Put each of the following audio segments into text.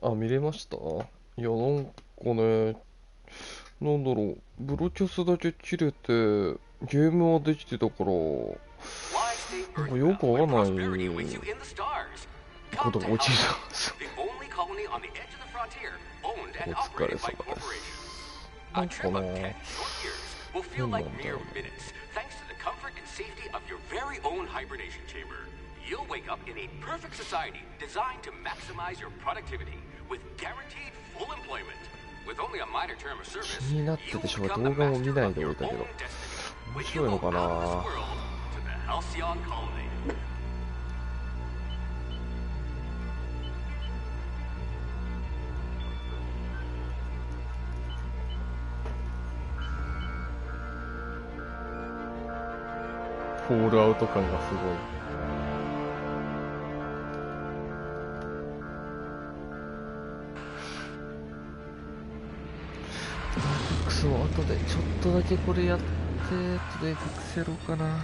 あ、見れました？いや、なんかね、なんだろう、ブロキャスだけ切れて、ゲームはできてたから、なんかよくわかんないことが起きてたんですよ。お疲れ様です。なんかな、変なんだよね。You'll wake up in a perfect society designed to maximize your productivity with guaranteed full employment. With only a minor term of service, 気になっててしょうが動画も見ないでおいたけど、面白いのかな。フォールアウト感がすごい。クソ、後でちょっとだけこれやって後で隠せろかな。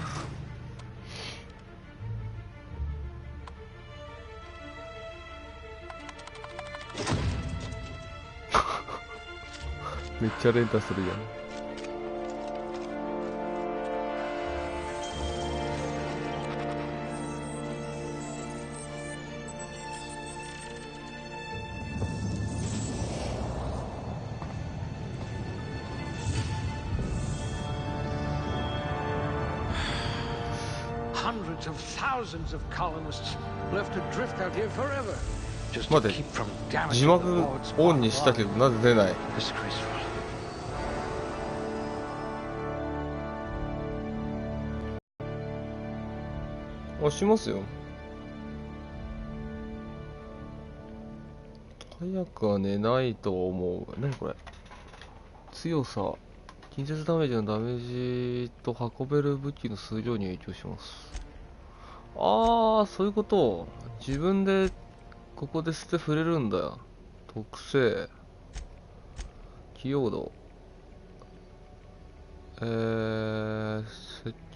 めっちゃ連打するやん。Hundreds of thousands of colonists left adrift out here forever. Just to 待って、 keep from 字 damaging 幕 the Lord's オンにしたけどなぜ出ない？ disgraceful. あ、しますよ。早くはねないと思う。何これ？強さ、近接ダメージのダメージと運べる武器の数量に影響します。ああ、そういうこと。自分でここで捨て触れるんだよ。特性、器用度、接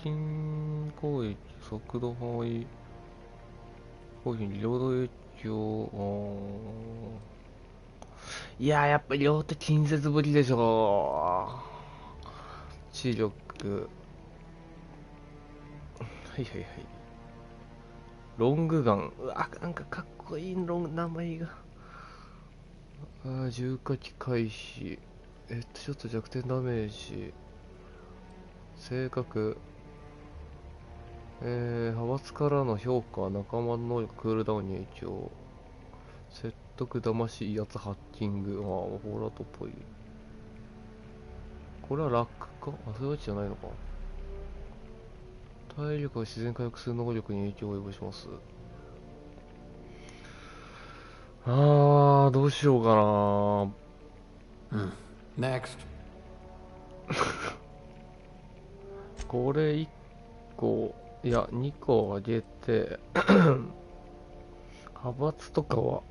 近攻撃、速度範囲攻撃に領土影響。いやー、やっぱり両手近接武器でしょ。知力、はいはいはい。ロングガン、うわ、なんかかっこいい名前が。重火器回避、ちょっと弱点ダメージ、性格、派閥からの評価、仲間の能力、クールダウンに影響、説得、騙し、威圧、ハッキング、フォーラートっぽい。これはラックか？そういうわけじゃないのか。体力が自然回復する能力に影響を及ぼします。どうしようかな。Next. これ1個、いや、2個あげて、派閥とかは、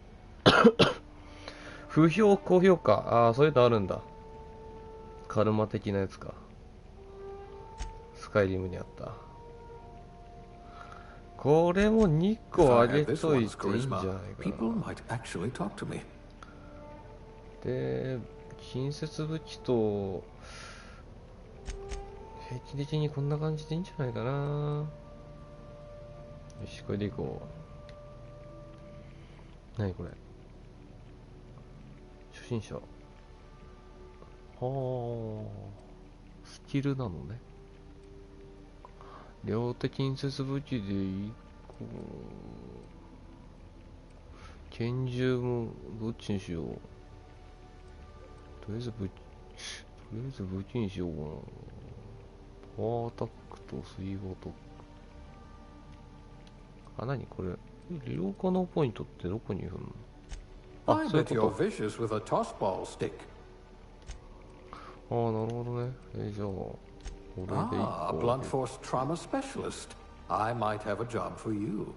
不評、高評価。そういうのあるんだ。カルマ的なやつか。スカイリムにあった。これも2個あげといていいんじゃないかな。で、近接武器と、平均的にこんな感じでいいんじゃないかな。よし、これでいこう。何これ。初心者。スキルなのね。両手近接武器で1個。拳銃もどっちにしよう。とりあえず武器にしようかな。パワーアタックと水砲と。何これ。利用可能ポイントってどこにいるの？そういうこと。なるほどね。じゃあ、これで1個。blunt force trauma specialist. I might have a job for you.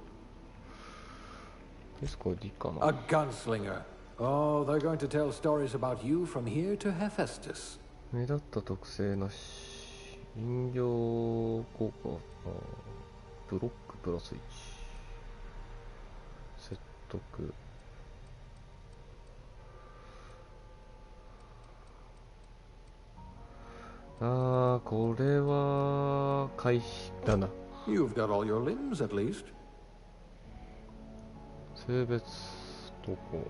ですこれでいいかな。A gunslinger. Oh, they're going to tell stories about you from here to Hephaestus. 目立った特性なし。飲料効果。ブロックプラス1。説とく。あー、これは回避だな。 You've got all your limbs, at least. 性別どこ。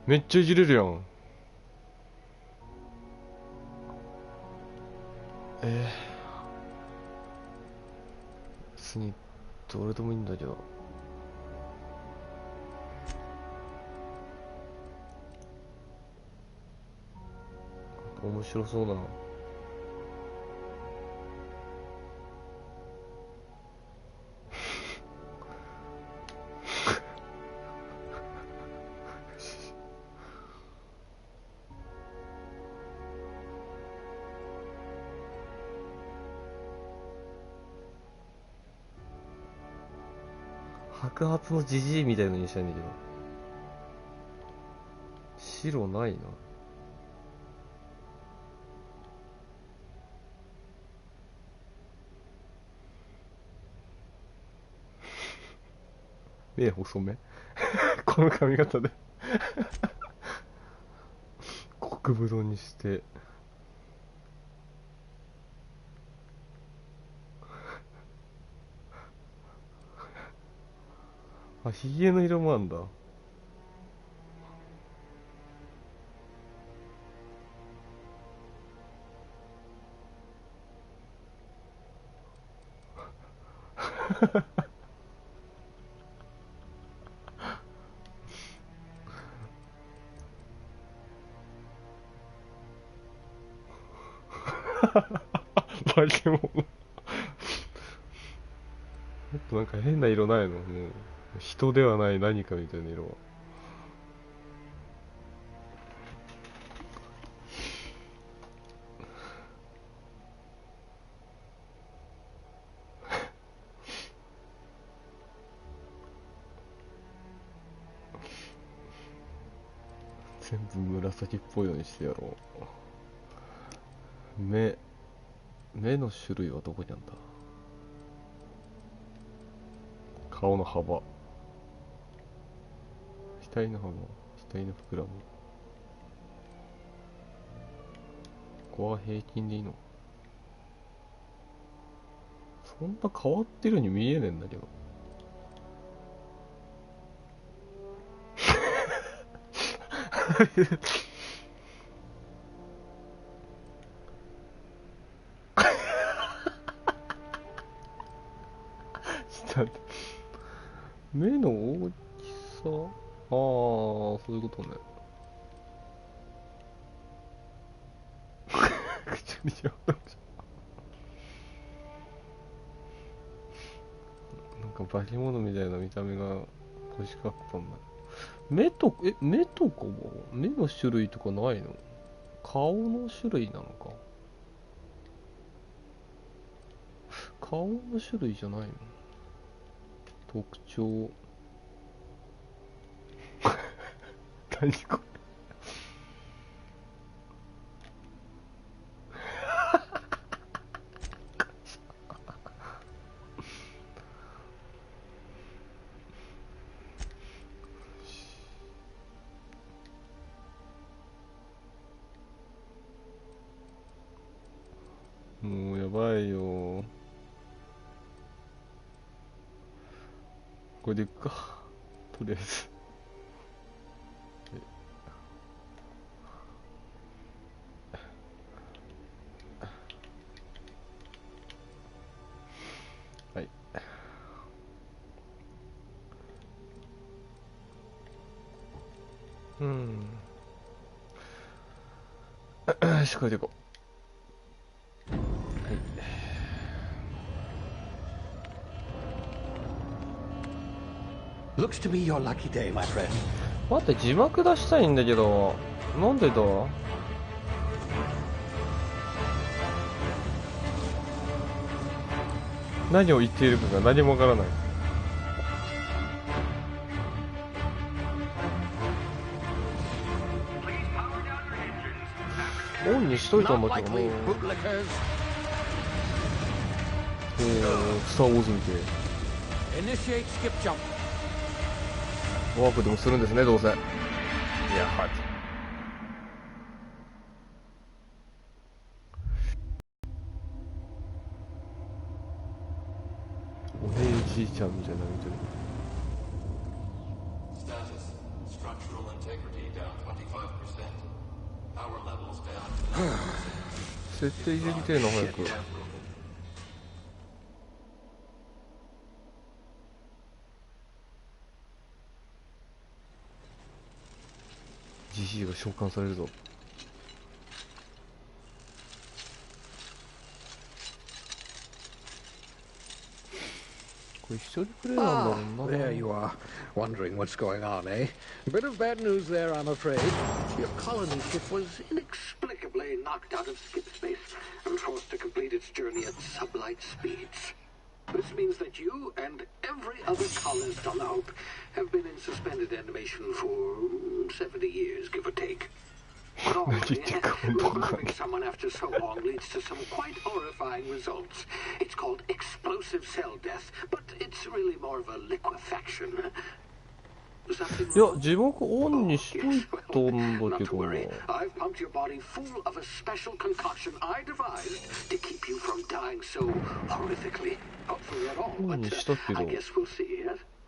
めっちゃいじれるやん。別にどれでもいいんだけど。面白そうな。白髪のジジイみたいのにしたいんだけど、白ないな。目細めこの髪型で極太にして。あ、ひげの色もあんだ。化け物。もっとなんか変な色ないの？もう人ではない何かみたいな色は。全部紫っぽいようにしてやろう。目の種類はどこにあんだ。顔の幅、額の幅、額の膨らみ。ここは平均でいいの？そんな変わってるように見えねえんだけど。目の大きさ、ああ、そういうことね。口にしよう。なんか化け物みたいな見た目が欲しかったんだ。目とかも目の種類とかないの？顔の種類なのか。顔の種類じゃないの？特徴。何これ。もうやばいよ。これでいくか、とりあえず。はい。よし、これでいこう。Looks to be your lucky day, my friend. 待って、字幕出したいんだけど、なんでだ？何を言っているかが何もわからない。オンにしといたんだけどな。スター・ウォーズ見て。Initiate skip jump. ワープでもするんですね、どうせ。いやはり。お姉じいちゃんみたいなの見てる。設定いじりてえな、早く。じじいが召喚されるぞ。これ一人プレイなんだろうな。 There you are, wondering what's going on, eh? A bit of bad news there, I'm afraid. Your colony ship was inexplicably knocked out of skip space and forced to complete its journey at sublight speeds. This means that you and every other colonist on the Hope have been in suspended animation for 70 years, give or take. Normally, reviving someone after so long leads to some quite horrifying results. It's called explosive cell death, but it's really more of a liquefaction. いや、字幕オンにしといたんだけどな。 I've pumped your body full of a special concoction I devised to keep you from dying so horrifically. Hopefully at all, but I guess we'll see.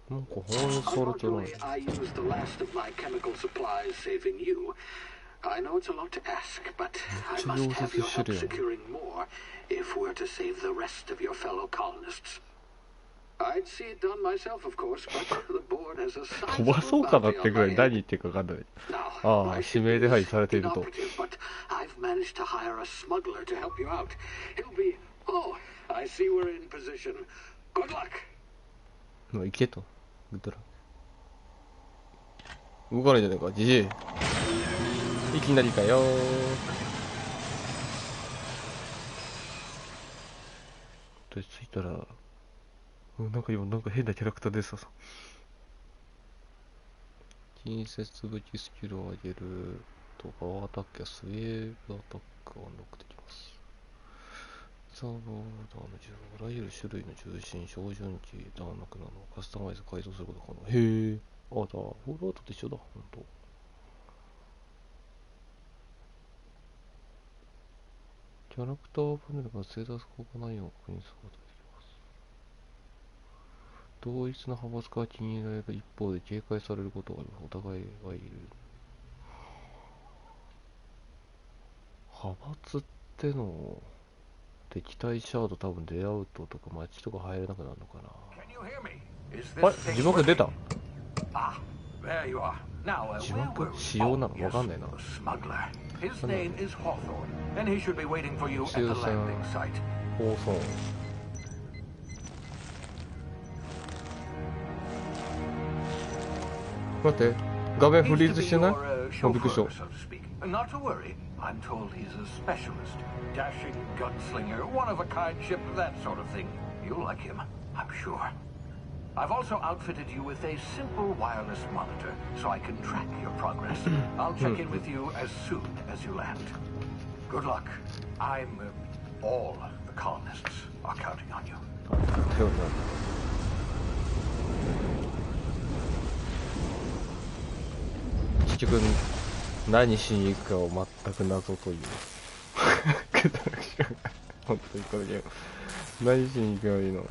なんか反映されてない。 Unfortunately, I used the last of my chemical supplies saving you. I know it's a lot to ask, but I must have your help securing more if we're to save the rest of your fellow colonists. I'd see it done myself, of course, but the board has a 飛ばそうかなってぐらい何言ってるか分かんない。ああ、指名手配されていると。 But I've managed to hire a smuggler to help you out. He'll be... Oh, I see we're in position. Good luck. もう行けと。グッドラ。動かないじゃねえか、じじい。いきなりかよー。で、着いたら、なんか今なんか変なキャラクターでさ。近接武器スキルを上げるとパワーアタックやスウェーブアタックをアンロックできます。ザーボーダーの銃はあらゆる種類の重心、照準器、弾幕などをカスタマイズ改造することが可能。へえ。あ、だ、フォールアウトと一緒だ、ほんと。キャラクターパネルがステータス効果内容を確認することができます。同一な派閥から気に入られる一方で警戒されることがあります。お互いがいる。派閥ってのを敵対シャード多分レイアウトとか街とか入れなくなるのかな。あれ字幕出た。字幕仕様なのわかんないな。His name is Hawthorne, and he should be waiting for you at the landing site. 放送。待って、画面フリーズしてない？あ、びっくりした。Not to worry, I'm told he's a specialist. Dashing gunslinger, one of a kind ship, that sort of thing. You'll like him, I'm sure. I've also outfitted you with a simple wireless monitor, so I can track your progress. I'll check in with you as soon as you land. Good luck. All the colonists are counting on you. 結局何しに行くかを全く謎という本当にこれ何しに行けばいいの。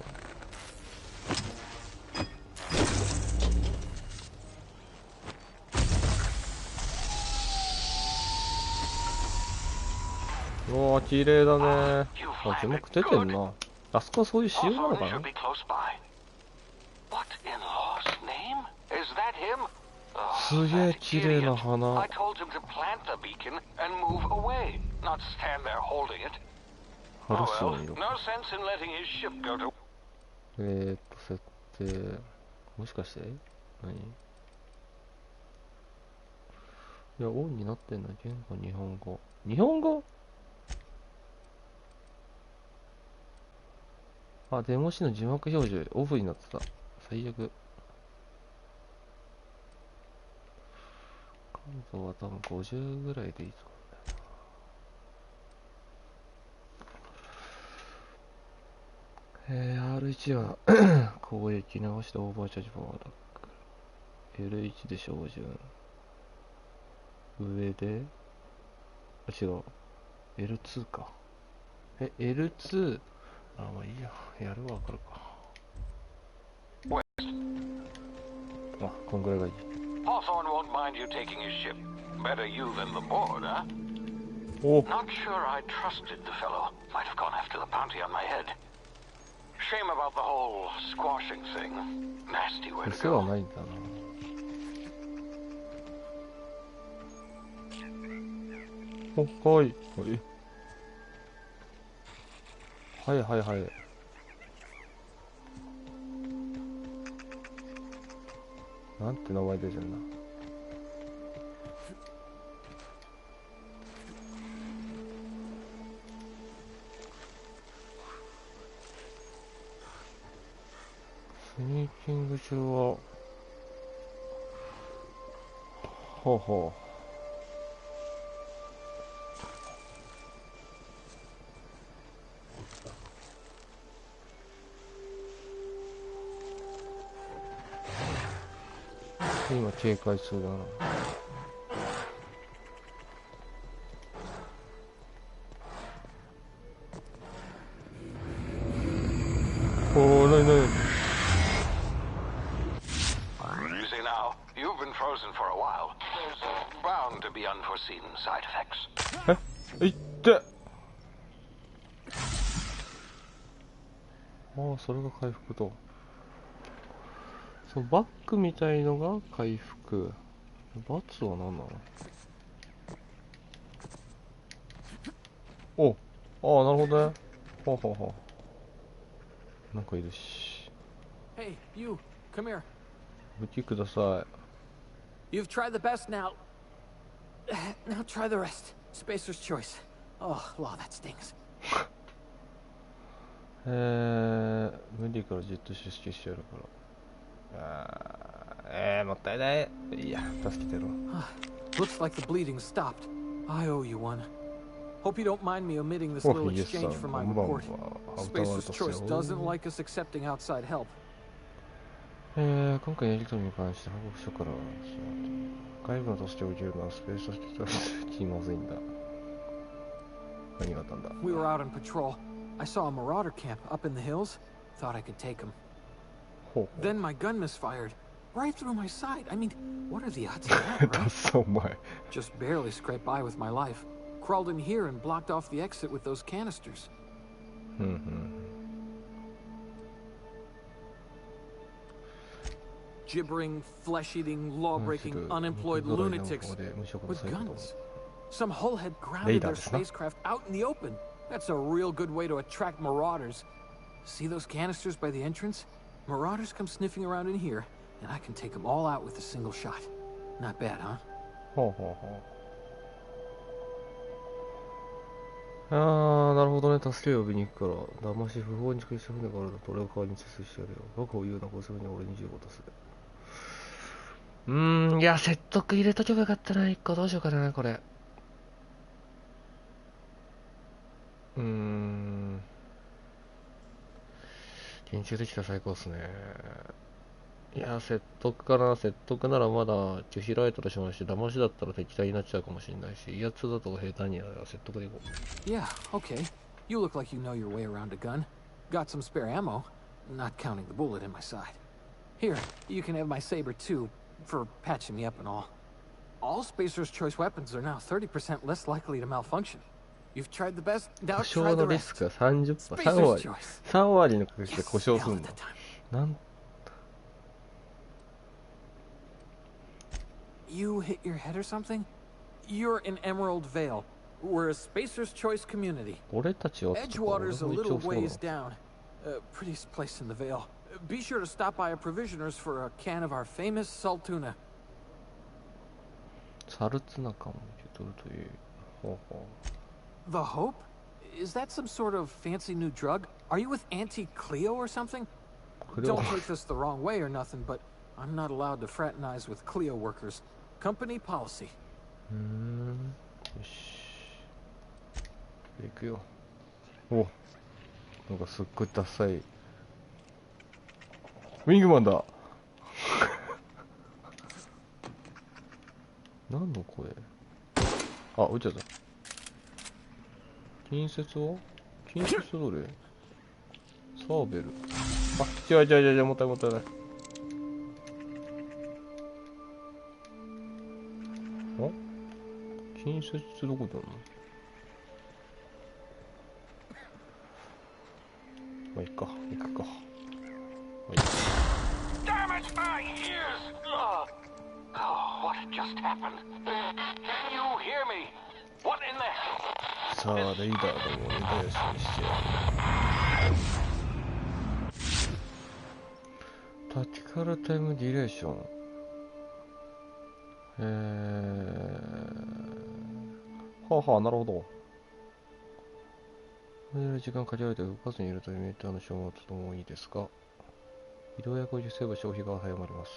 おー、綺麗だね。あ、字幕出てんな。あそこはそういう仕様なのかな。すげえ綺麗な花。話すように色。設定。もしかして何？いや、オンになってんだ。言語日本語。日本語？あ、デモ紙の字幕表示オフになってた。最悪。関東は多分50ぐらいでいいと思うんだよな。R1 は攻撃直してオーバーチャージパワーアタック。L1 で照準。上で、あ、違う。L2 か。L2。あ、まあいいや。やるわ、わかるか。あ、こんぐらいがいい。Hawthorne won't mind you taking his ship. Better you than the board, huh? お、 Not sure I trusted the fellow. Might have gone after the bounty on my head. Shame about the whole squashing thing. Nasty way to 癖は go. ないんだな。お、はい。はいはいはい。なんて名前出てんな。スニーキング中は、ほうほう。今警戒中だな。おー、なになに。You see now, you've been frozen for a while. There's bound to be unforeseen side effects. いって。ああ、それが回復と。そのバックみたいのが回復。バツは何なの？お、ああ、なるほどね。ほうほうほう。なんかいるし。Hey, you, come here. 武器くださ You've tried the best now. Now try the rest. Spacer's choice. Oh, law, that stings. い。無理からじっと出資してやるから。もったいない。いや、助けてろ。Looks like the bleeding stopped. I owe you one. Hope you don't mind me omitting this お、 little イエスさん、 exchange for バ my ンバン report. アウターワール Spacer's ドっす choice よ。 doesn't like us accepting outside help. 今回のやり取りに関して報告書から外部の助けを受けるのはスペースとして気まずいんだ。何があったんだ。 We were out on patrol. I saw a marauder camp up in the hills. Thought I could take him. ほうほう。 Then my gun misfired. Right through my side. I mean, what are the odds of that, ダ right? ッサお前。 Just barely scraped by with my life. Crawled in here and blocked off the exit with those canisters. うんうん。 Gibbering, flesh-eating, law-breaking, unemployed lunatics with guns. Some hullhead grounded their spacecraft out in the open. That's a real good way to attract marauders. See those canisters by the entrance? Marauders come sniffing around in here, and I can take them all out with a single shot. Not bad, huh? ほうほうほう。ああ、なるほどね。助けを呼びに行くから。騙し、不法に使いした船があるのと俺が代わりに接水してやるよ。バカを言うな、こうするには俺に15出す。いや、説得入れとけばよかったな。1個どうしようかな、これ。研究できたら最高っすね。いや、説得かな。説得ならまだ拒否られたらしまして、騙しだったら敵対になっちゃうかもしれないし、威圧だと平坦には説得でいこう。Yeah, okay. You look like you know your way around a gun. Got some spare ammo, not counting the bullet in my side. Here, you can have my saber too, for patching me up and all. All Spacer's choice weapons are now 30% less likely to malfunction. You've tried the best, now 故 try 障 the のリス rest. クが 30%、3 Spacer's 割。 choice. 3割の確率で故 Yes, 障す now るん at だ。 the time. なん You hit your head or something? You're in Emerald Vale. We're a Spacer's choice community. 俺たちはってか俺 Edgewater's a も一 little 応そうなの ways down. Prettiest place in the Vale. Be sure to stop by a provisioner's for a can of our famous salt tuna. サルツナ感を受け取るという。ほうほ The Hope? Is that some sort of fancy new drug? Are you with Auntie Cleo or something? う。これは Don't take this the wrong way or nothing, but I'm not allowed to fraternize with Cleo workers. Company policy. よし。行くよ。お、なんかすっごいダサい。ウィングマンだ。何の声？あ、撃っちゃった。近接は？近接どれ？サーベル。あ、違う、もったいない。あ？近接ってどこだろう？まあ、いっか、行くか。Damn it, my ears! Oh, what just happened? Can you hear me? What in the... さあ、レイダーでもレイダーよしにしてやる。タチカルタイムディレーション。はあはあ、なるほど。時間限られて動かずにいるというメーターの消耗とともにいいですが、移動や工事すれば消費が早まります。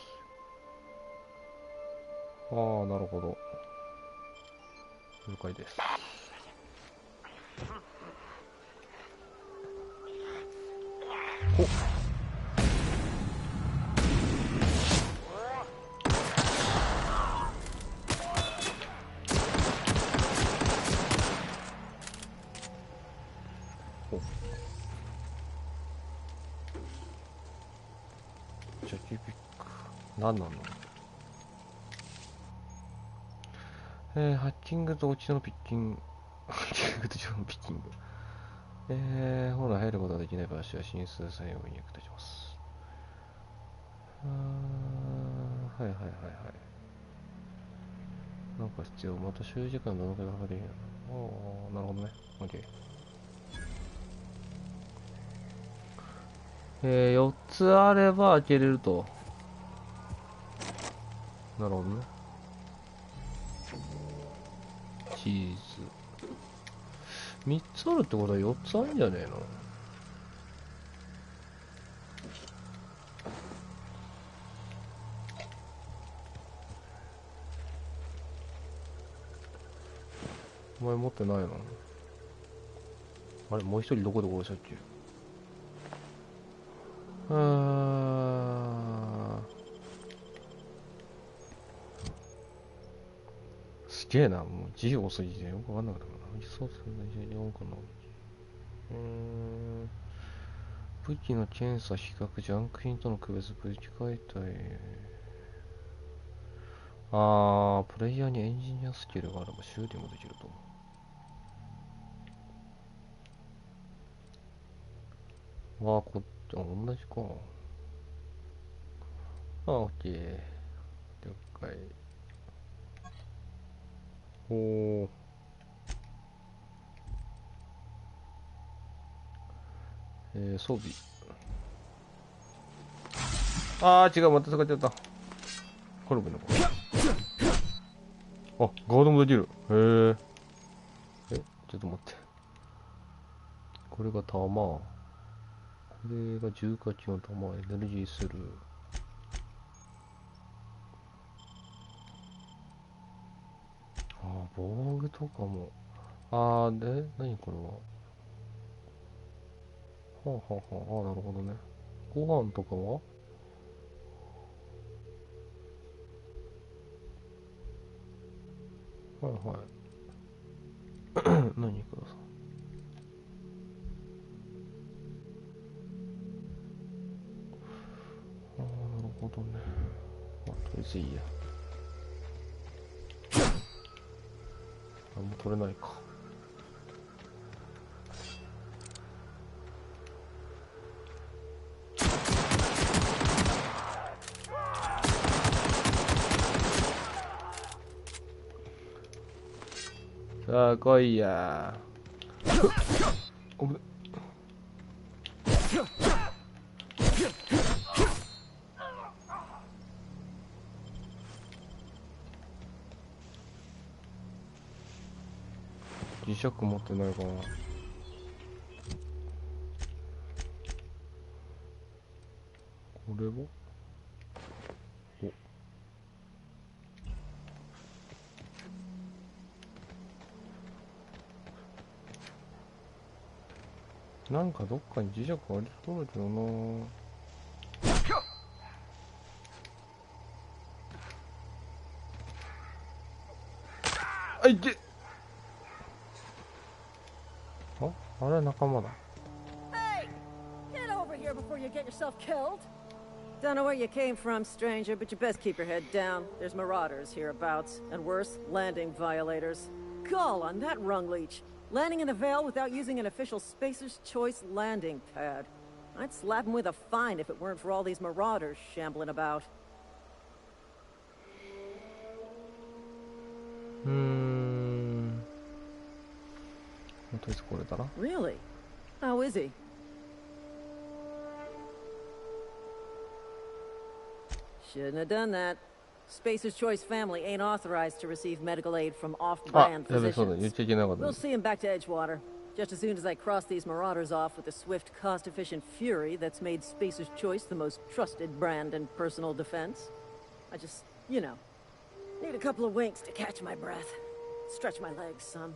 ああ、なるほど。了解です。おっ。ジャッキーピック。何なの？ハッキングと落ちのピッキング。ハッキングと上のピッキング。本来入ることができない場所は進出作用に役立ちます。はい。なんか必要。また所有時間どのくらいかかるんやろ。なるほどね。OK。4つあれば開けれると。なるほどね。チーズ。3つあるってことは4つあるんじゃねえの？お前持ってないの？あれ、もう一人どこで殺したっけ？すげえな、もう字多すぎてよくわかんなかったかな。そうするね、4かな。武器の検査、比較、ジャンク品との区別、武器解体。プレイヤーにエンジニアスキルがあれば修理もできると。こっち、同じか。オッケー。了解。装備。違う、また使っちゃった。これもいいのか。ガードもできる。ちょっと待って。これが弾。これが重火器の弾、エネルギーする。防具とかも。で、何これは。なるほどね。ご飯とかは何ください。なるほどね。とりあえずいいや。もう取れないか。さあ来いや。おぶね。磁石持ってないかな。これはなんかどっかに磁石ありそうだけどな。あいけ。あれ仲間だ。Hey, get over here before you get yourself killed. Don't know where you came from, stranger, but you best keep your head down. There's marauders hereabouts, and worse, landing violators. Gall on that rung leech. Landing in the Vale without using an official Spacer's Choice landing pad. I'd slap him with a fine if it weren't for all these marauders shambling about. とりあえずこれだな。Really? How is he? Shouldn't have done that. Spacer's Choice family ain't authorized to receive medical aid from off-brand physicians. We'll see him back to Edgewater. Just as soon as I cross these marauders off with the swift, cost-efficient fury that's made Spacer's Choice the most trusted brand in personal defense. I just, you know, need a couple of winks to catch my breath. Stretch my legs, son.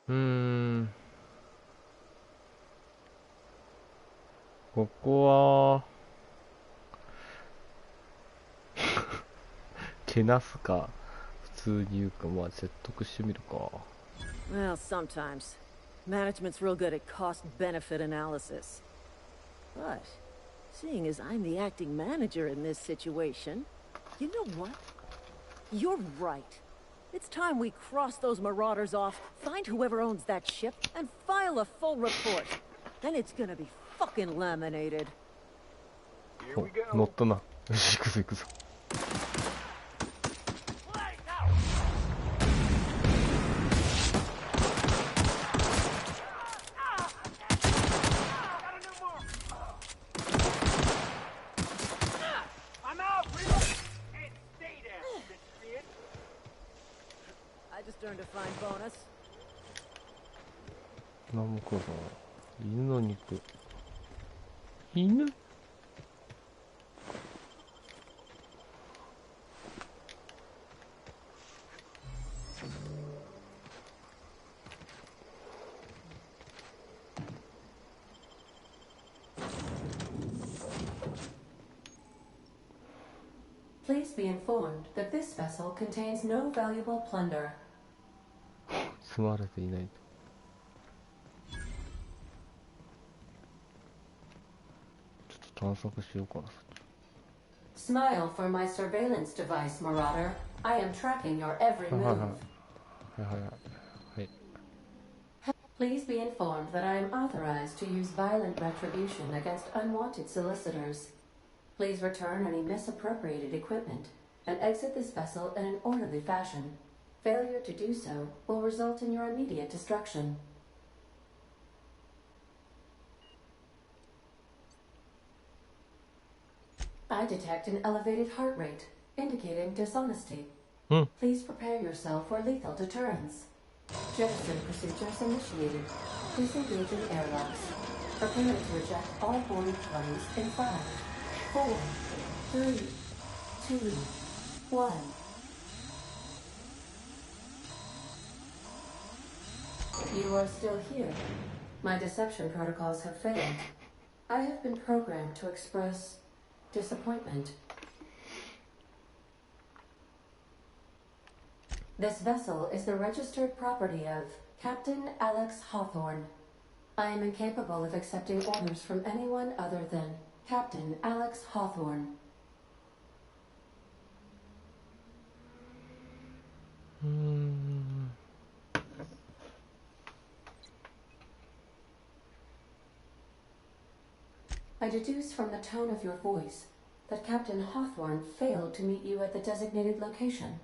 Hmm. ここはけなすか普通に言うか、まあ説得してみるか。Well, sometimes management's real good at cost-benefit analysis. But seeing as I'm the acting manager in this situation, you know what? You're right. It's time we cross those marauders off, find whoever owns that ship, and file a full report. Then it's gonna be fucking laminated. 乗ったな。よし、行くぞ行くぞ。何も食うぞ。犬の肉。犬Please be informed that this vessel contains no valuable plunder. 積まれていないと。ちょっと探索しようかな。Smile for my surveillance device, Marauder. I am tracking your every move. Please be informed that I am authorized to use violent retribution against unwanted solicitors. Please return any misappropriated equipment and exit this vessel in an orderly fashion. Failure to do so will result in your immediate destruction. I detect an elevated heart rate, indicating dishonesty. Please prepare yourself for lethal deterrence. Jettison procedures initiated. Disengaging airlocks. Prepare to eject all boarding parties in 5, 4, 3, 2, 1. You are still here. My deception protocols have failed. I have been programmed to express disappointment. This vessel is the registered property of Captain Alex Hawthorne. I am incapable of accepting orders from anyone other than Captain Alex Hawthorne. I deduce from the tone of your voice that Captain Hawthorne failed to meet you at the designated location.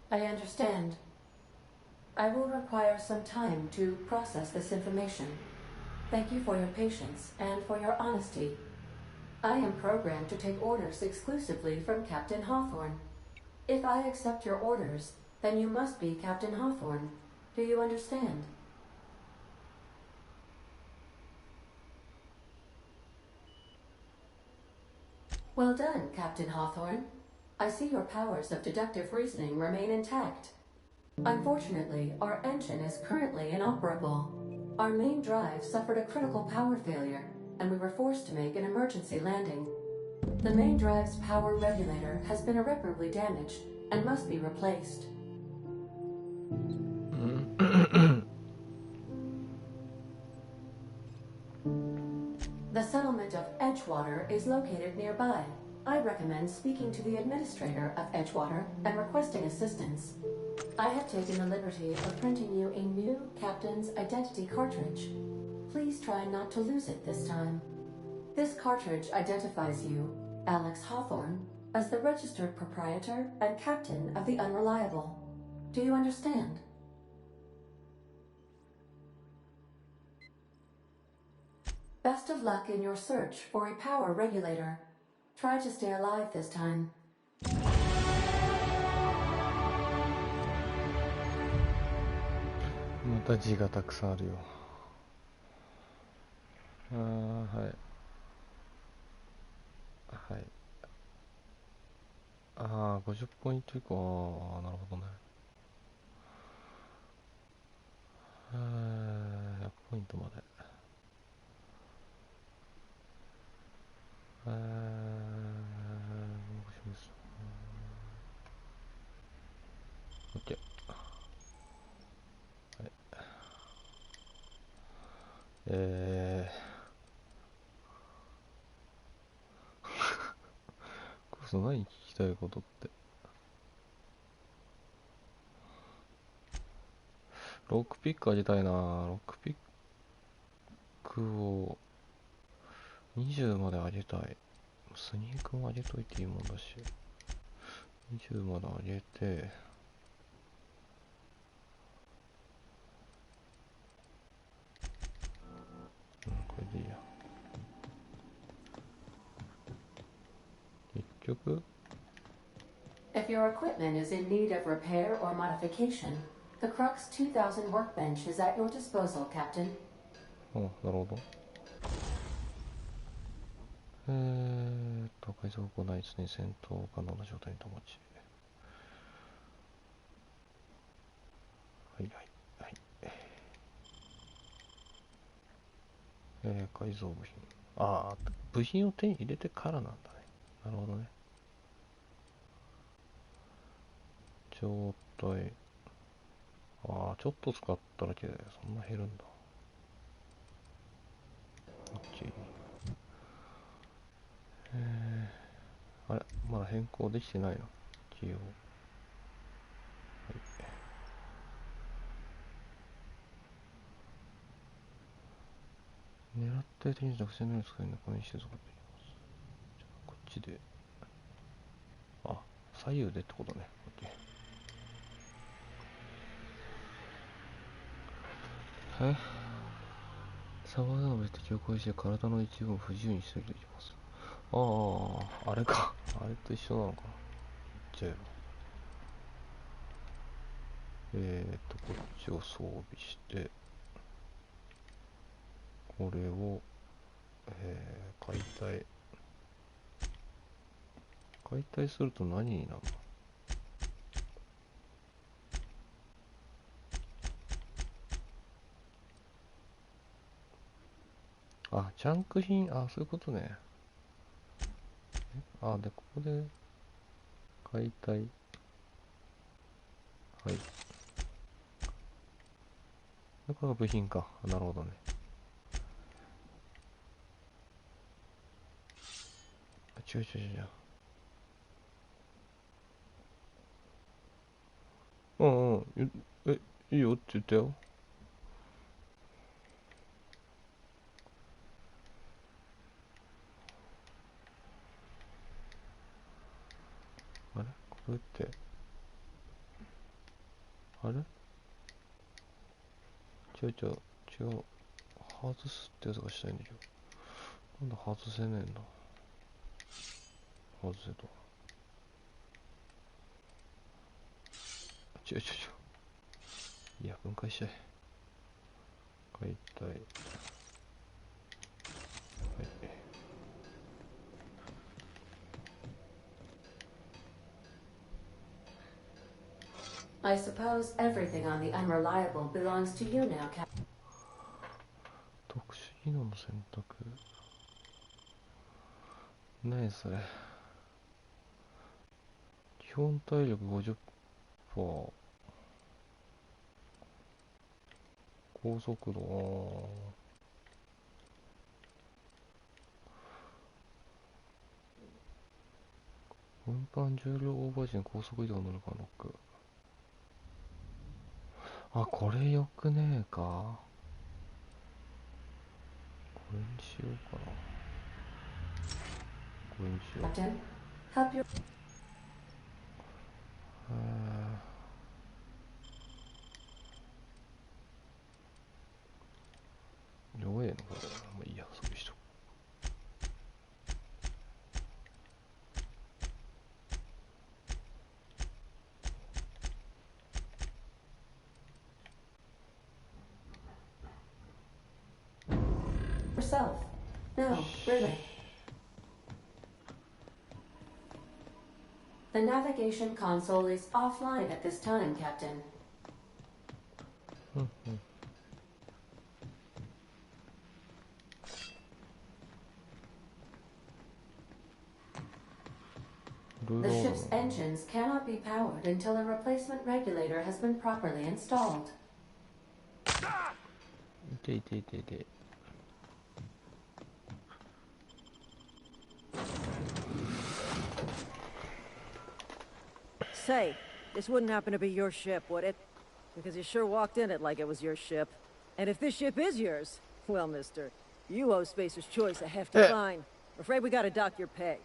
I understand. I will require some time to process this information. Thank you for your patience and for your honesty. I am programmed to take orders exclusively from Captain Hawthorne. If I accept your orders, then you must be Captain Hawthorne. Do you understand? Well done, Captain Hawthorne. I see your powers of deductive reasoning remain intact. Unfortunately, our engine is currently inoperable. Our main drive suffered a critical power failure, and we were forced to make an emergency landing. The main drive's power regulator has been irreparably damaged and must be replaced. The settlement of Edgewater is located nearby. I recommend speaking to the administrator of Edgewater and requesting assistance. I have taken the liberty of printing you a new Captain's Identity cartridge. Please try not to lose it this time. This cartridge identifies you, Alex Hawthorne, as the registered proprietor and captain of the Unreliable. Do you understand? Best of luck in your search for a power regulator. Try to stay alive this time. また字がたくさんあるよ。はい。50ポイント以降。なるほどね。100ポイントまで。OK。何聞きたいことって。ロックピックあげたいな。ロックピックを20まで上げたい。スニークも上げといていいもんだし。20まで上げて、これでいいや。結局 If your equipment is in need of repair or modification, the Crux 2000 workbench is at your disposal, Captain. なるほど。改造を行い、常に戦闘可能な状態に保ち。改造部品。部品を手に入れてからなんだね。なるほどね。状態。ちょっと使っただけでそんな減るんだ。OK。あれまだ変更できてないな。一応。狙った敵に作戦のように使えるのかにして使っています。じゃあこっちで。左右でってことね。さまざまな敵を行為して体の一部を不自由にしてできます。あれか。あれと一緒なのかな。じゃあこっちを装備して、これを、解体すると何になるの？ジャンク品、そういうことね。で、ここで、解体。はい。これが部品か。なるほどね。違う。いいよって言ったよ。これって。違う。外すってやつがしたいんだけど。今度外せねえんだ。外せと。違う。いや、分解したい。解体。はい。I suppose everything on the unreliable belongs to you now, Captain. 特殊技能の選択。何それ。基本体力 50%。高速度。運搬重量オーバー時に高速移動乗るかノック。あ、これよくねえか。これにしようかな。これにしよう。Captain, help your... 弱えのこれ。もういいや、そういう人。Yourself. No, really. The navigation console is offline at this time, Captain. The ship's engines cannot be powered until a replacement regulator has been properly installed. Say, this wouldn't happen to be your ship, would it? Because you sure walked in it like it was your ship. And if this ship is yours, well, mister, you owe Spacer's Choice a hefty fine. I'm afraid we gotta dock your pay.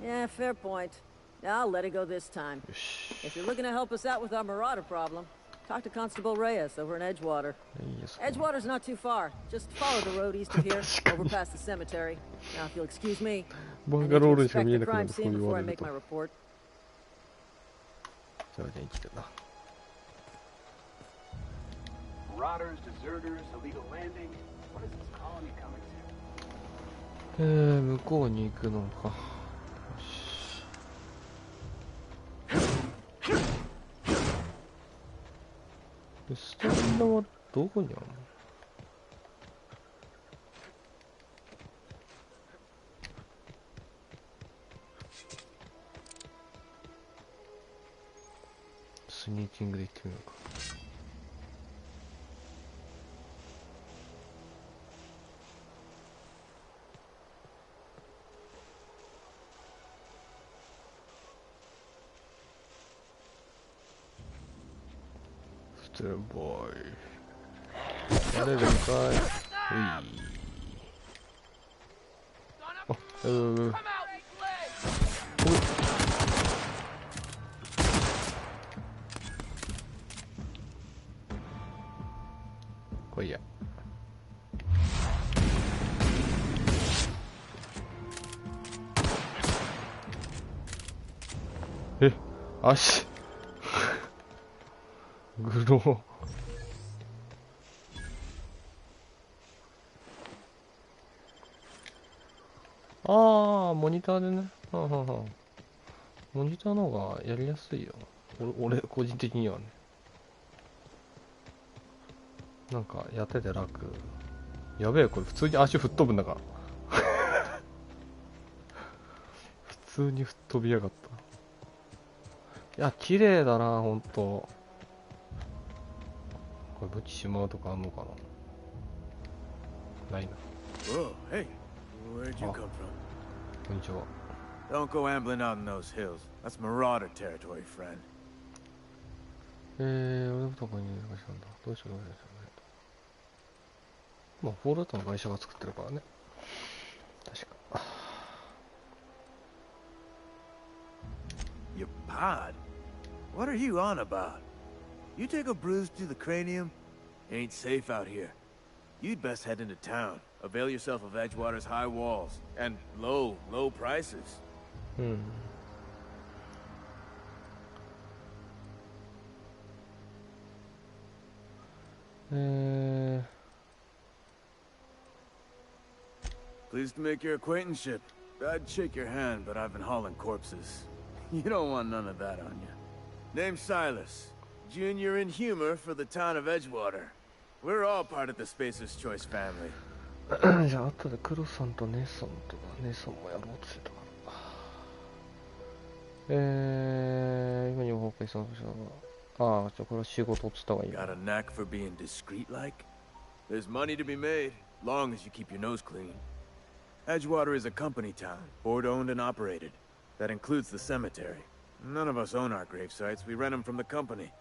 Yeah, fair point. I'll let it go this time. If you're looking to help us out with our marauder problem, talk to Constable Reyes over in Edgewater. Edgewater's not too far. Just follow the road east of here, over past the cemetery. Now, if you'll excuse me, I need to inspect the crime scene before I make my report. Marauders, deserters, illegal landing. What is this colony coming to? 向こうに行くのか。スタンドはどこにあるの？スニーキングで行ってみようか。ボーイ。あれでかい。あ、こいや。足。グロー。ああ、モニターでね。モニターの方がやりやすいよ。俺個人的にはね。なんかやってて楽。やべえ、これ普通に足吹っ飛ぶんだから。普通に吹っ飛びやがった。いや、綺麗だな、ほんと。これ武器しまうとかあんのかな。ないな。Whoa, hey, where'd you come from? こんにちは。Don't go ambling out in those hills. That's marauder territory, friend. 俺のとこにいる会社なんだ。どうしよう。まあ、フォールアウトの会社が作ってるからね。確か。Your pod? What are you on about? You take a bruise to the cranium? Ain't safe out here. You'd best head into town. Avail yourself of Edgewater's high walls and low prices. Pleased to make your acquaintanceship. I'd shake your hand, but I've been hauling corpses. You don't want none of that on you. Name's Silas. Junior in humor for the town of Edgewater. We're all part of the Spacer's Choice family. じゃあ後でクロさんとネソンとかネソンもやろうって言ってたから。今にも崩壊したのかしら。ああ、じゃあこれは仕事っつった方がいい。Got a knack for being discreet like? There's money to be made, long as you keep your nose clean. Edgewater is a company town, board-owned and operated. That includes the cemetery. None of us own our grave sites, we rent them from the company.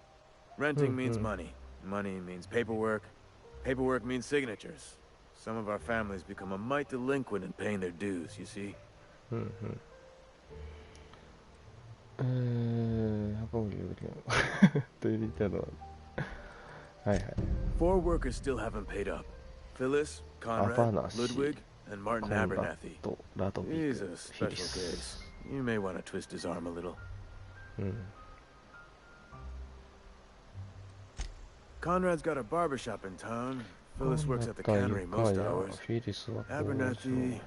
Renting means money. Money means paperwork. Paperwork means signatures. Some of our families become a mite delinquent in paying their dues, you see? 4 workers still haven't paid up. Phyllis, Conrad, Ludwig, and Martin Abernathy. He's a special case. You may want to twist his arm a little. Conrad's got a barbershop in town. Phyllis works at the cannery most hours. Abernathy,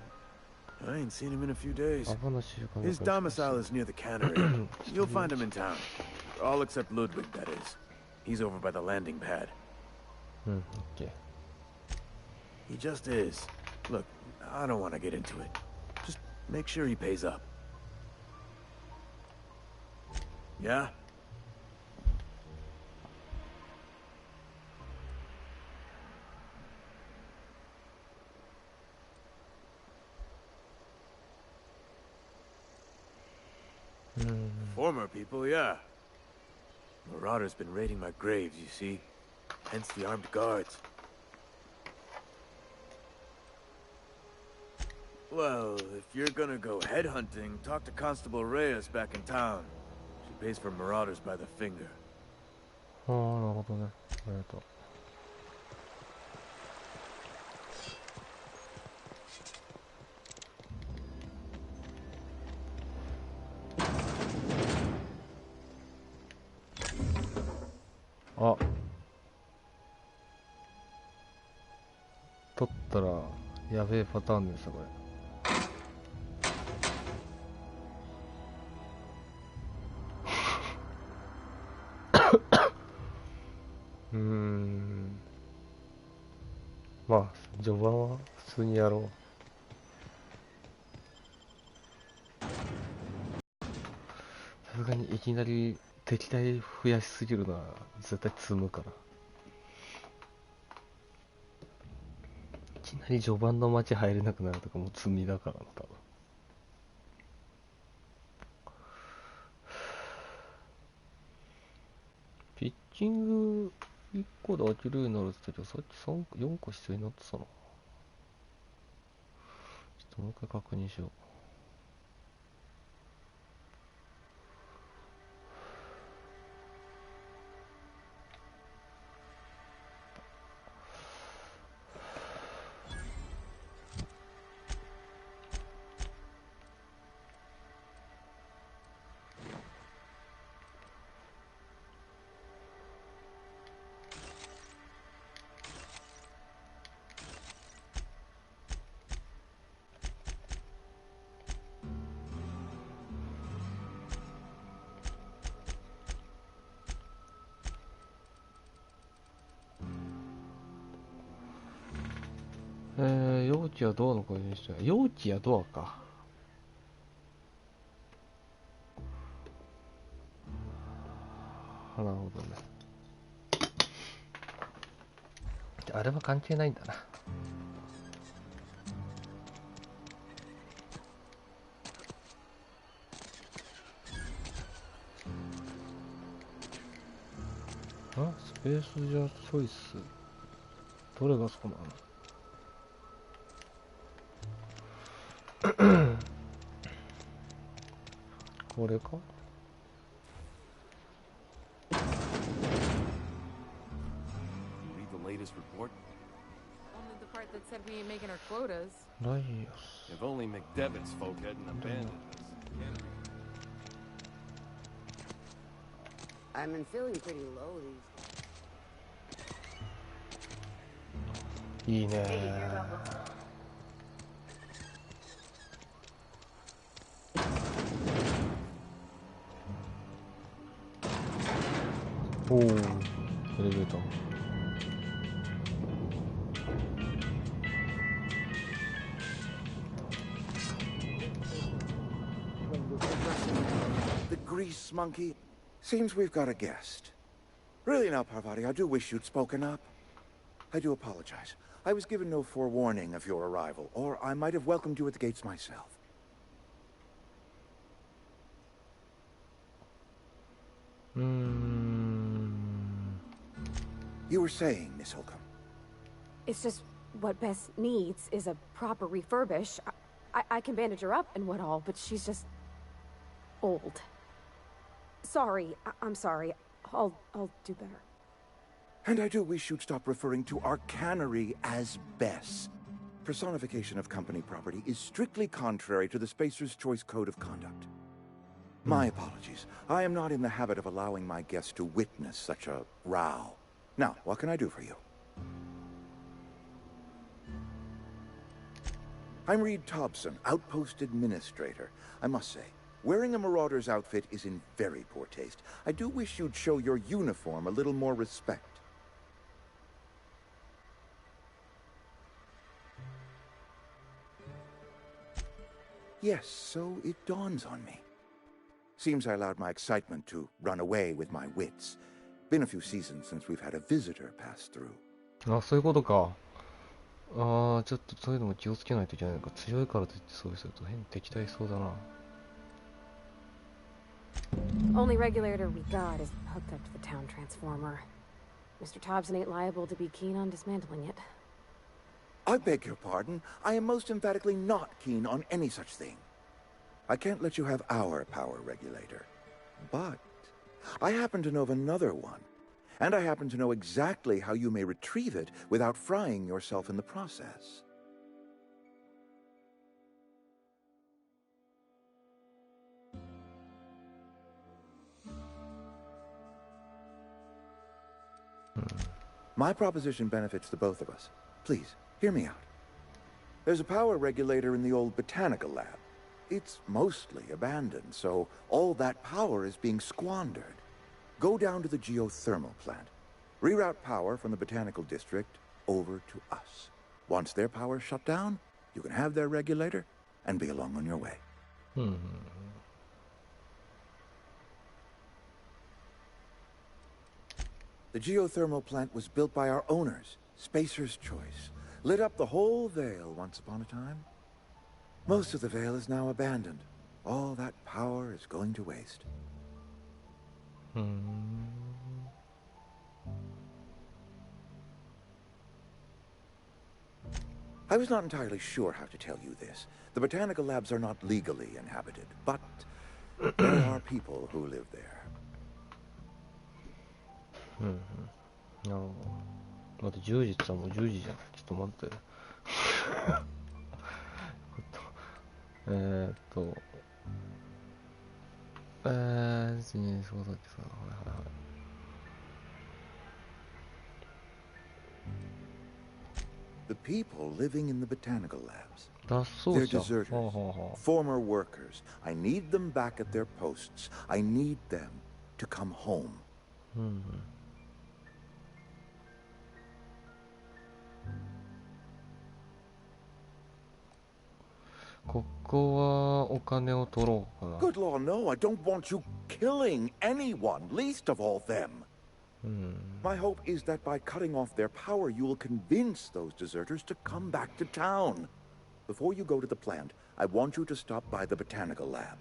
I ain't seen him in a few days. His domicile is near the cannery. You'll find him in town. All except Ludwig, that is. He's over by the landing pad. Okay. He just is. Look, I don't want to get into it. Just make sure he pays up. Yeah? Former people, yeah. Marauders been raiding my graves, you see. Hence the armed guards. Well, if you're gonna go headhunting, talk to Constable Reyes back in town. She pays for marauders by the finger. Oh, なるほどね。ありがとう。あ、取ったらやべえパターンですよこれ。まあ序盤は普通にやろう。さすがにいきなり敵対増やしすぎるのは絶対積むから。いきなり序盤の街入れなくなるとかもう積みだからな多分。ピッチング1個で飽きるようになるって言ったけど、さっき4個必要になってたな。ちょっともう一回確認しよう。容器はドアの声にして、容器やドアか。なるほどね。あれは関係ないんだな。あ、スペースジャーチョイス。どれがそうなの？これか？ Only the part that said we ain't making our quotas. If only McDevitt's folk hadn't abandoned us. I've been feeling pretty low these days. いいね。おお、エレベーター。The grease monkey. Seems we've got a guest. Really now, Parvati, I do wish you'd spoken up. I do apologize. I was given no forewarning of your arrival, or I might have welcomed you at the gates myself. You were saying, Miss Holcomb. It's just what Bess needs is a proper refurbish. I can bandage her up and what all, but she's just old. Sorry, I'm sorry. I'll do better. And I do wish you'd stop referring to our cannery as Bess. Personification of company property is strictly contrary to the Spacer's Choice Code of Conduct. My apologies. I am not in the habit of allowing my guests to witness such a row. Now, what can I do for you? I'm Reed Thompson, Outpost Administrator. I must say, wearing a Marauder's outfit is in very poor taste. I do wish you'd show your uniform a little more respect. Yes, so it dawns on me. Seems I allowed my excitement to run away with my wits. Been a few seasons since we've had a visitor pass through. あ、そういうことか。ああ、ちょっとそういうのも気をつけないといけないのか。強いからといってそうすると変に敵対しそうだな。Only regulator we got is hooked up to the town transformer. Mr. Thompson ain't liable to be keen on dismantling it. I beg your pardon. I am most emphatically not keen on any such thing. I can't let you have our power regulator. But I happen to know of another one. And I happen to know exactly how you may retrieve it without frying yourself in the process. My proposition benefits the both of us. Please, hear me out. There's a power regulator in the old botanical lab. It's mostly abandoned, so all that power is being squandered. Go down to the geothermal plant. Reroute power from the botanical district over to us. Once their power's shut down, you can have their regulator and be along on your way. The geothermal plant was built by our owners, Spacer's Choice. Lit up the whole Vale once upon a time. Most of the Vale is now abandoned. All that power is going to waste. I was not entirely sure how to tell you this. The botanical labs are not legally inhabited, but there are people who live there. なるほど。待って、10時ってさ、もう10時じゃん。ちょっと待って。そうだっけさ、はいはいはい。The people living in the botanical labs. だそう They're じゃん。 deserters, はあはあはあ。 former workers. I need them back at their posts. I need them to come home. ここはお金を取ろうかな。 Good law, no, I don't want you killing anyone, least of all them. My hope is that by cutting off their power, you will convince those deserters to come back to town. Before you go to the plant, I want you to stop by the botanical lab.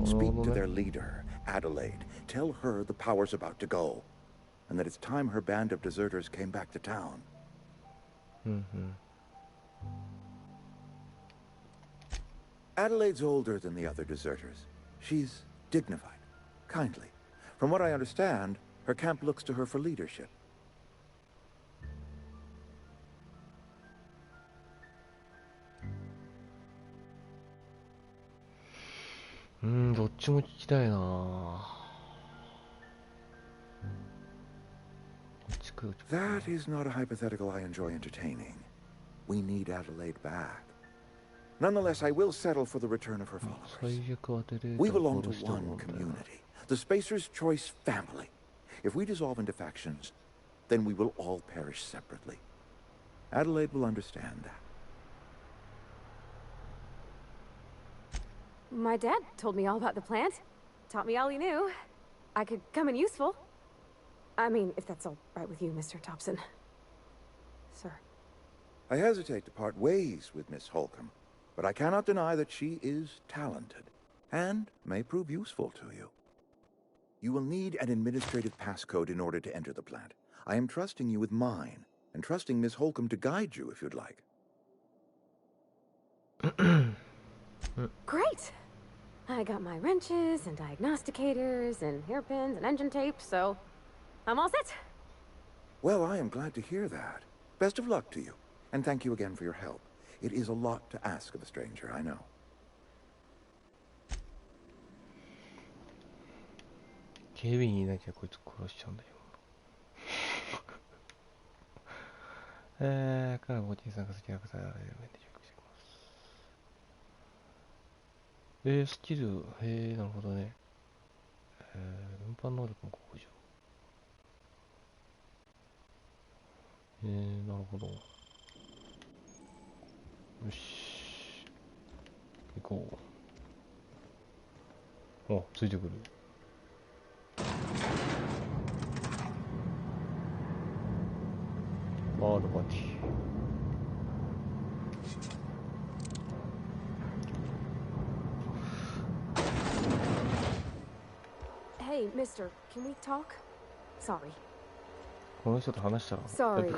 Speak to their leader, Adelaide. Tell her the power's about to go, and that it's time her band of deserters came back to town. Adelaide's older than the other deserters. She's dignified, kindly. From what I understand, her camp looks to her for leadership. Hmm, どっちも聞きたいな。That is not a hypothetical I enjoy entertaining. We need Adelaide back. Nonetheless, I will settle for the return of her followers. We belong to one community, the Spacer's Choice family. If we dissolve into factions, then we will all perish separately. Adelaide will understand that. My dad told me all about the plant. Taught me all he knew. I could come in useful. I mean, if that's all right with you, Mr. Thompson. Sir. I hesitate to part ways with Miss Holcomb, but I cannot deny that she is talented and may prove useful to you. You will need an administrative passcode in order to enter the plant. I am trusting you with mine, and trusting Miss Holcomb to guide you if you'd like. Great! I got my wrenches and diagnosticators and hairpins and engine tape, so I'm all set. Well, I am glad to hear that. Best of luck to you, and thank you again for your help. It is a lot to ask of a stranger, I know. 警備員いなきゃこいつ殺しちゃうんだよ。からごちに参加する方はスキル、なるほどね。運搬能力も向上。なるほど。よし。行こう。あ、ついてくる。バードパーティー。Hey, mister, can we talk? Sorry. この人と話したら Sorry.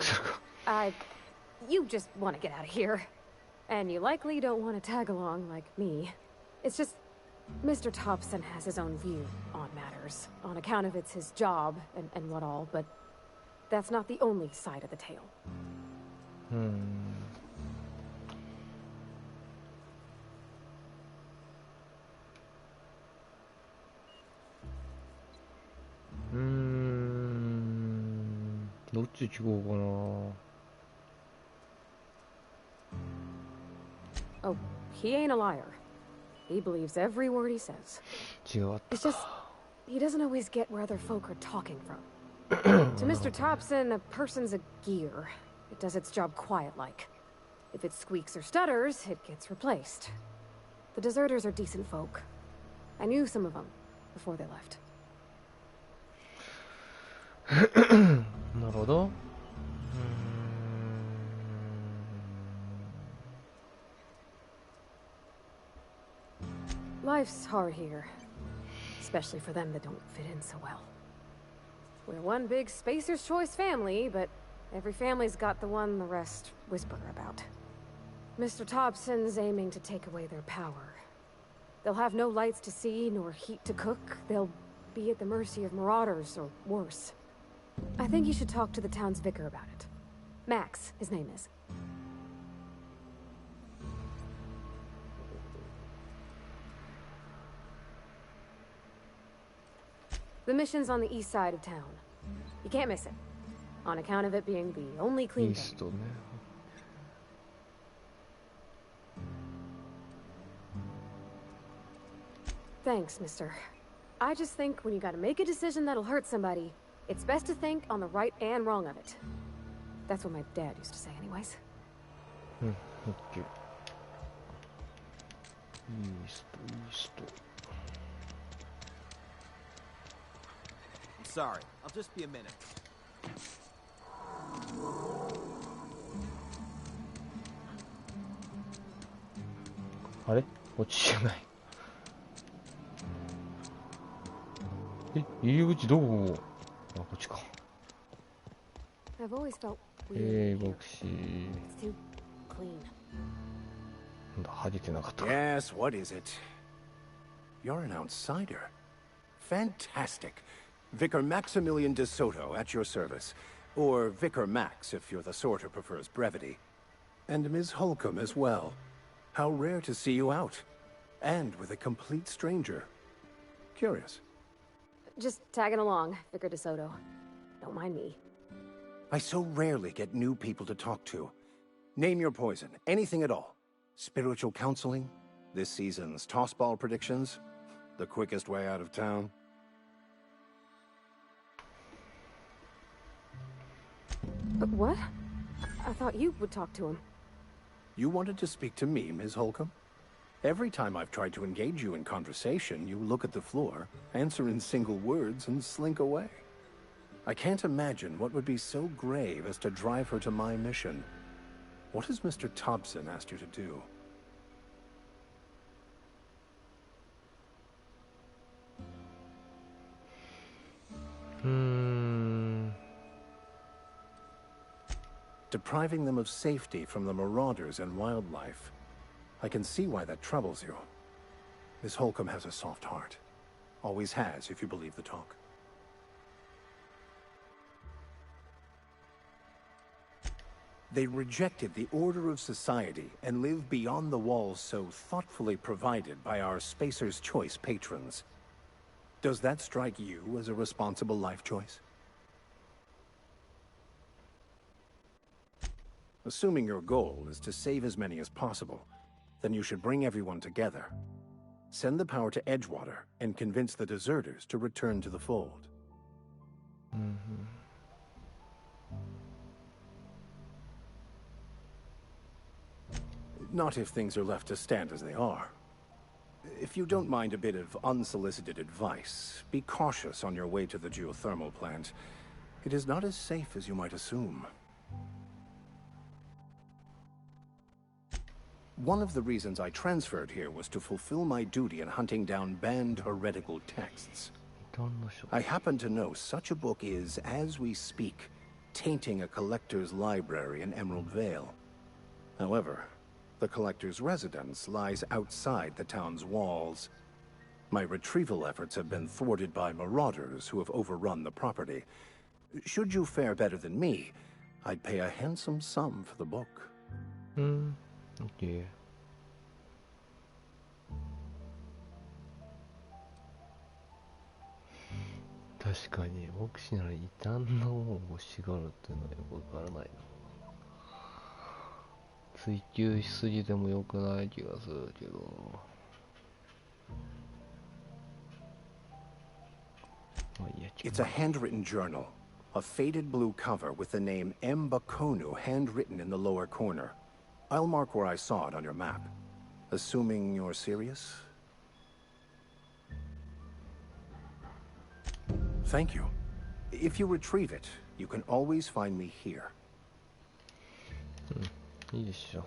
You just want to get out of here. And you likely don't want to tag along like me. It's just, Mr. Thompson has his own view on matters, on account of it's his job and what all, but that's not the only side of the tale. Oh, he ain't a liar. He believes every word he says. It's just, he doesn't always get where other folk are talking from. To Mr. Thompson, a person's a gear. It does its job quiet-like. If it squeaks or stutters, it gets replaced. The deserters are decent folk. I knew some of them before they left. なるほど。Life's hard here, especially for them that don't fit in so well. We're one big Spacer's Choice family, but every family's got the one the rest whisper about. Mr. Thompson's aiming to take away their power. They'll have no lights to see, nor heat to cook. They'll be at the mercy of marauders, or worse. I think you should talk to the town's vicar about it. Max, his name is. The mission's on the east side of town. You can't miss it, on account of it being the only clean day. Thanks, mister. I just think when you gotta make a decision that'll hurt somebody, it's best to think on the right and wrong of it. That's what my dad used to say anyways. Okay. East. Sorry, I'll just be a minute. あれ？こっちじゃない。入り口どこ？あ、こっちか。I've always felt weird. ボクシー。It's too clean. なんだ、剥げてなかった。Yes, what is it? You're an outsider. Fantastic. Vicar Maximilian de Soto at your service. Or Vicar Max if you're the sort who prefers brevity. And Ms. Holcomb as well. How rare to see you out. And with a complete stranger. Curious. Just tagging along, Vicar de Soto. Don't mind me. I so rarely get new people to talk to. Name your poison, anything at all. Spiritual counseling, this season's tossball predictions, the quickest way out of town. What? I thought you would talk to him. You wanted to speak to me, Ms. Holcomb? Every time I've tried to engage you in conversation, you look at the floor, answer in single words, and slink away. I can't imagine what would be so grave as to drive her to my mission. What has Mr. Thompson asked you to do? Depriving them of safety from the marauders and wildlife. I can see why that troubles you. Miss Holcomb has a soft heart. Always has, if you believe the talk. They rejected the order of society and live beyond the walls so thoughtfully provided by our Spacer's Choice patrons. Does that strike you as a responsible life choice? Assuming your goal is to save as many as possible, then you should bring everyone together. Send the power to Edgewater and convince the deserters to return to the fold. Not if things are left to stand as they are. If you don't mind a bit of unsolicited advice, be cautious on your way to the geothermal plant. It is not as safe as you might assume. One of the reasons I transferred here was to fulfill my duty in hunting down banned heretical texts. I happen to know such a book is, as we speak, tainting a collector's library in Emerald Vale. However, the collector's residence lies outside the town's walls. My retrieval efforts have been thwarted by marauders who have overrun the property. Should you fare better than me, I'd pay a handsome sum for the book. Okay. 確かに牧師なら異端なものを欲しがるっていうのはよくわからないな。追求しすぎても良くない気がするけど。It's a handwritten journal, a faded blue cover with the name M. Bakonu handwritten in the lower corner. I'll mark where I saw it on your map. Assuming you're serious? Thank you. If you retrieve it, you can always find me here. いいでしょ。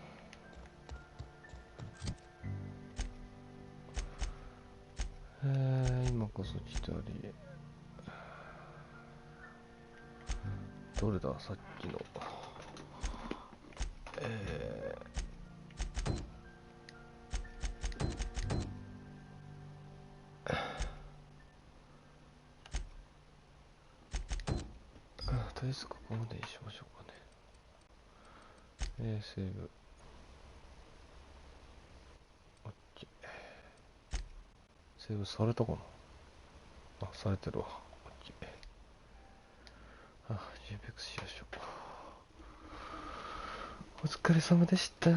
今こそ来たり。どれださっきの。とりあえずここまでにしましょうかね。セーブ。OK。セーブされたかなあ、されてるわ。OK。JPEX しましょう。お疲れ様でした。